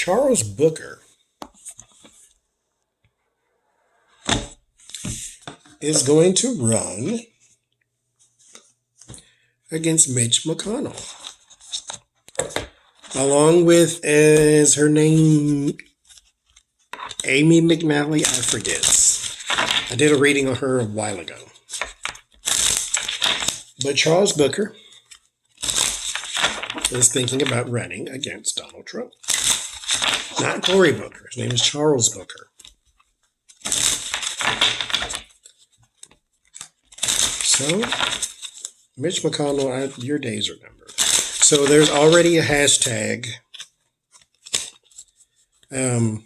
Charles Booker is going to run against Mitch McConnell. Along with, is her name Amy McNally? I forget. I did a reading of her a while ago. But Charles Booker is thinking about running against Donald Trump. Not Cory Booker. His name is Charles Booker. So, Mitch McConnell, your days are numbered. So there's already a hashtag. Why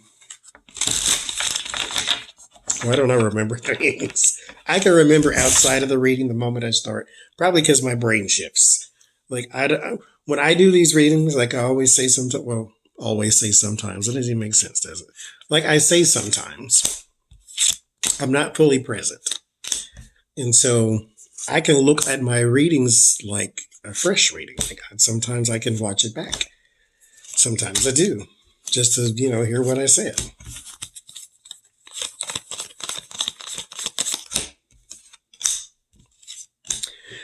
don't I remember things? I can remember outside of the reading the moment I start. Probably because my brain shifts. Like, when I do these readings, like I always say sometimes, well, always say sometimes. It doesn't even make sense, does it? Like I say sometimes, I'm not fully present. And so I can look at my readings like a fresh reading. Like sometimes I can watch it back. Sometimes I do, just to, hear what I said.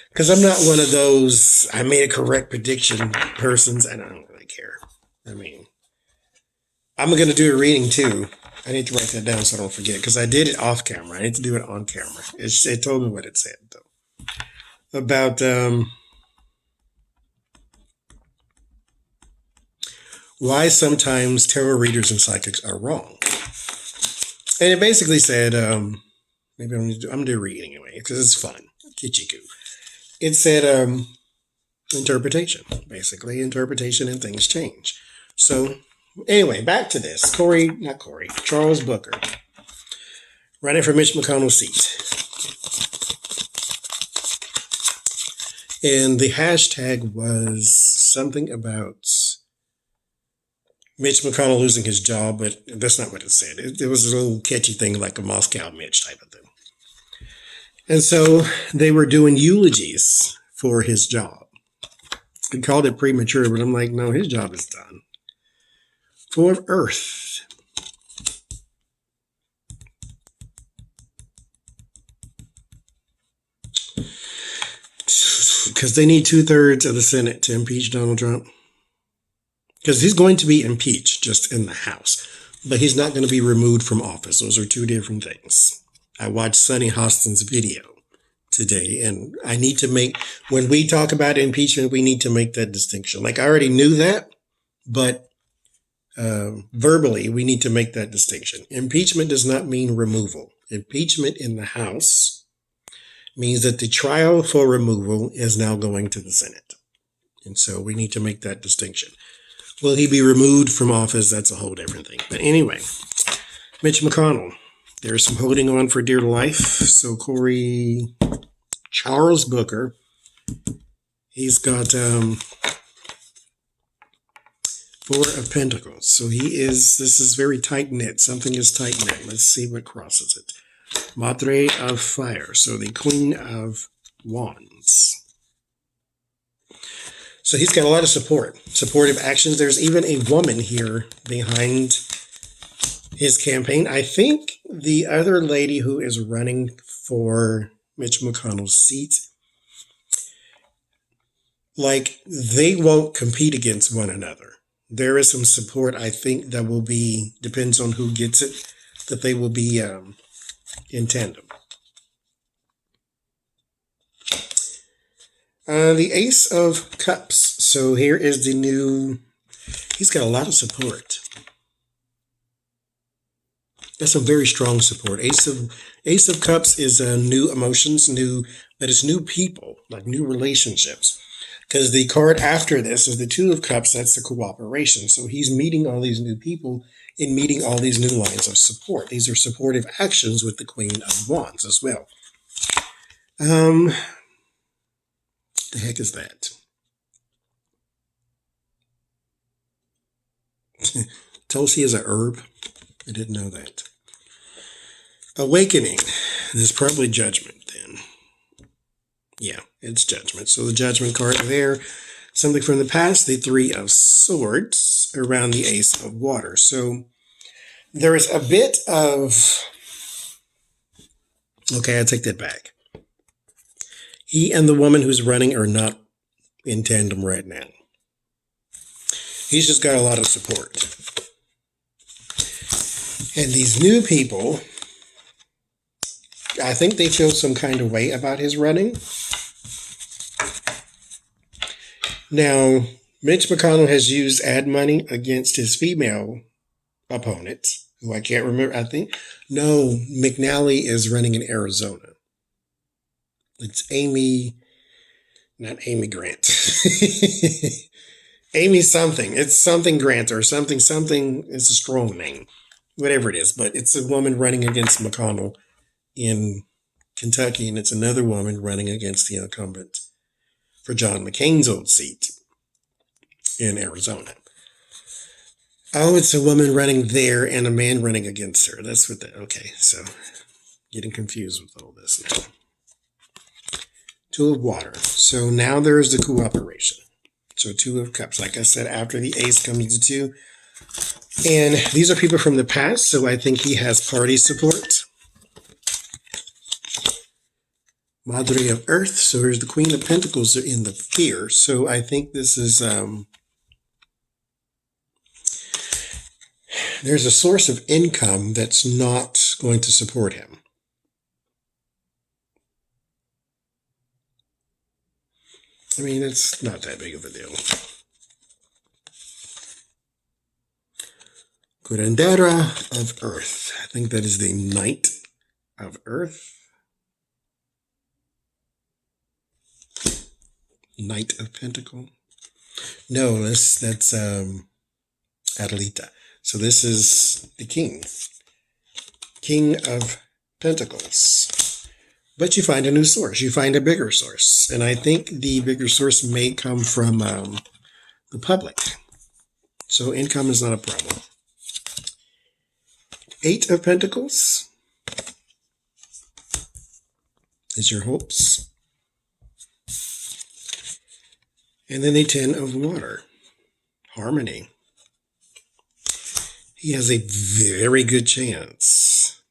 Because I'm not one of those, I made a correct prediction persons, and I don't really care. I mean, I'm going to do a reading too. I need to write that down so I don't forget, because I did it off camera. I need to do it on camera. It told me what it said, though. About why sometimes tarot readers and psychics are wrong. And it basically said, maybe I'm going to do a reading anyway, because it's fun. Kitschy-goo. It said interpretation, basically. Interpretation and things change. So anyway, back to this. Charles Booker, running for Mitch McConnell's seat. And the hashtag was something about Mitch McConnell losing his job, but that's not what it said. It was a little catchy thing like a Moscow Mitch type of thing. And so they were doing eulogies for his job. They called it premature, but I'm like, no, his job is done. For Earth. Because they need 2/3 of the Senate to impeach Donald Trump. Because he's going to be impeached just in the House. But he's not going to be removed from office. Those are two different things. I watched Sunny Hostin's video today, and I need to make, when we talk about impeachment, we need to make that distinction. Like, I already knew that, but verbally, we need to make that distinction. Impeachment does not mean removal. Impeachment in the House means that the trial for removal is now going to the Senate. And so we need to make that distinction. Will he be removed from office? That's a whole different thing. But anyway, Mitch McConnell. There's some holding on for dear life. So Charles Booker, he's got 4 of Pentacles. So this is very tight-knit. Something is tight-knit. Let's see what crosses it. Madre of Fire. So the Queen of Wands. So he's got a lot of support. Supportive actions. There's even a woman here behind his campaign. I think the other lady who is running for Mitch McConnell's seat, like, they won't compete against one another. There is some support, I think, that will be, depends on who gets it, that they will be in tandem. The Ace of Cups. So here is the new, he's got a lot of support. That's some very strong support. Ace of Cups is new emotions, but it's new people, like new relationships. Because the card after this is the Two of Cups. That's the cooperation. So he's meeting all these new people and meeting all these new lines of support. These are supportive actions with the Queen of Wands as well. What the heck is that? Tulsi is a herb. I didn't know that. Awakening. There's probably judgment then. Yeah, it's judgment. So the judgment card there. Something from the past. The Three of Swords. around the Ace of Water. So there is a bit of, okay, I take that back. He and the woman who's running are not in tandem right now. He's just got a lot of support. And these new people, I think they feel some kind of way about his running. Now, Mitch McConnell has used ad money against his female opponent, who I can't remember. I think, no, McNally is running in Arizona. It's Amy, not Amy Grant. Amy something. It's something Grant or something. It's a strong name, whatever it is. But it's a woman running against McConnell in Kentucky, and it's another woman running against the incumbent for John McCain's old seat in Arizona. Oh, it's a woman running there and a man running against her. That's what okay, so getting confused with all this now. Two of water. So now there's the cooperation. So two of cups. Like I said, after the ace comes the two. And these are people from the past, so I think he has party support. Madre of Earth. So here's the Queen of Pentacles in the fear. So I think this is, there's a source of income that's not going to support him. I mean, it's not that big of a deal. Curandera of Earth. I think that is the Knight of Earth. Knight of Pentacle. No, that's Adelita. So this is the King. King of Pentacles. But you find a new source. You find a bigger source. And I think the bigger source may come from the public. So income is not a problem. Eight of Pentacles is your hopes. And then the Ten of Water. Harmony. He has a very good chance.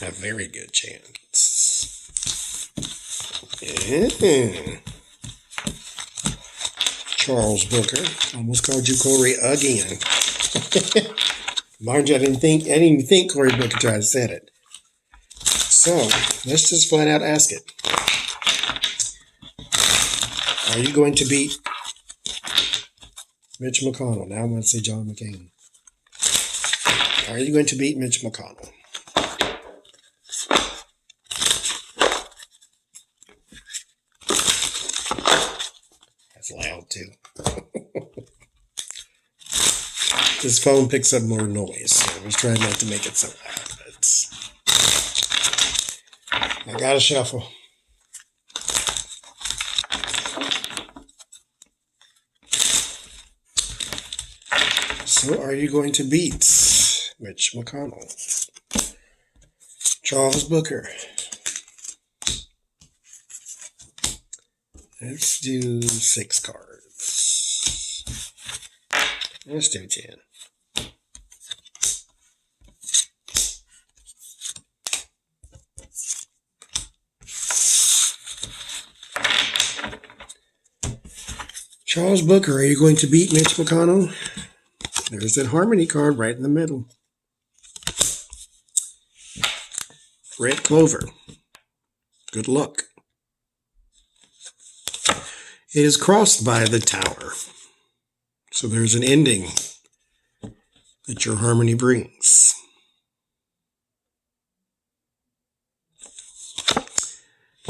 A very good chance. Charles Booker. Almost called you Corey again. Mind you, I didn't even think Corey Booker tried to say it. So, let's just flat out ask it. Are you going to beat Mitch McConnell? Now I'm going to say John McCain. Are you going to beat Mitch McConnell? That's loud too. This phone picks up more noise, so I was trying not to make it so loud. I gotta shuffle. So are you going to beat Mitch McConnell? Charles Booker. Let's do 6 cards. Let's do 10. Charles Booker, are you going to beat Mitch McConnell? There's that Harmony card right in the middle. Red Clover. Good luck. It is crossed by the Tower. So there's an ending that your Harmony brings.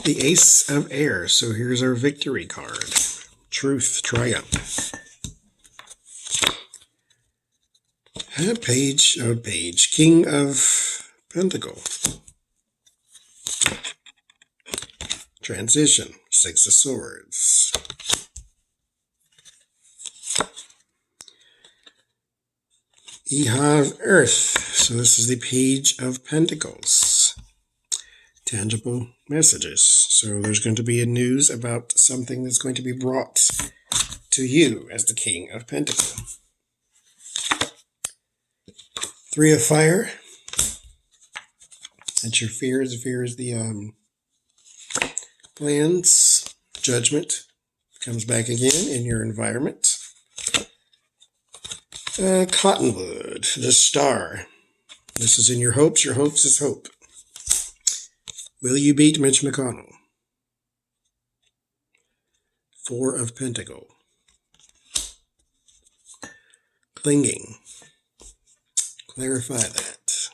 The Ace of Air. So here's our victory card. Truth, Triumph. Page of Page. King of Pentacle. Transition. 6 of Swords. Eha of Earth. So this is the Page of Pentacles. Tangible messages. So there's going to be a news about something that's going to be brought to you as the King of Pentacles. Three of Fire. That's your fears. Fear is the plans. Judgment comes back again in your environment. Cottonwood, the Star. This is in your hopes. Your hopes is hope. Will you beat Mitch McConnell? Four of Pentacles. Clinging. Clarify that.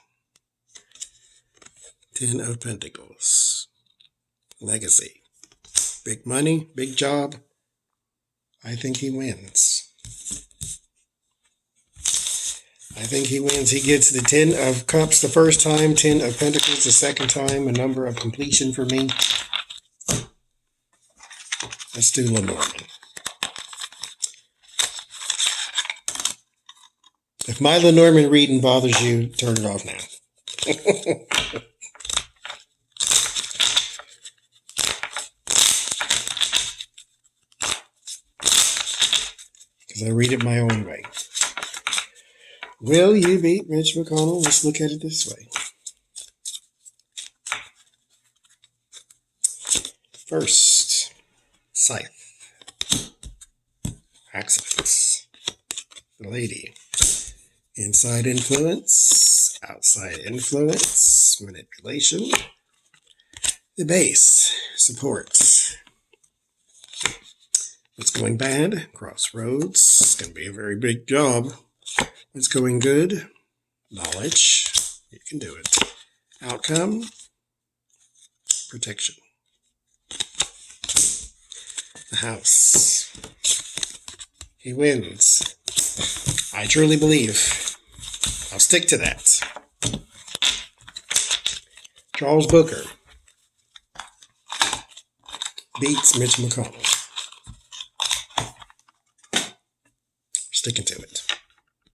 10 of Pentacles. Legacy. Big money, big job. I think he wins. I think he wins. He gets the 10 of Cups the first time, 10 of Pentacles the second time, a number of completion for me. Let's do Lenormand. If my Lenormand reading bothers you, turn it off now. Because I read it my own way. Will you beat Mitch McConnell? Let's look at it this way. First, Scythe. Accidents. The Lady. Inside influence. Outside influence. Manipulation. The Base. Support. What's going bad? Crossroads. It's going to be a very big job. What's going good? Knowledge. You can do it. Outcome. Protection. The House. He wins. I truly believe. I'll stick to that. Charles Booker beats Mitch McConnell. Sticking to it.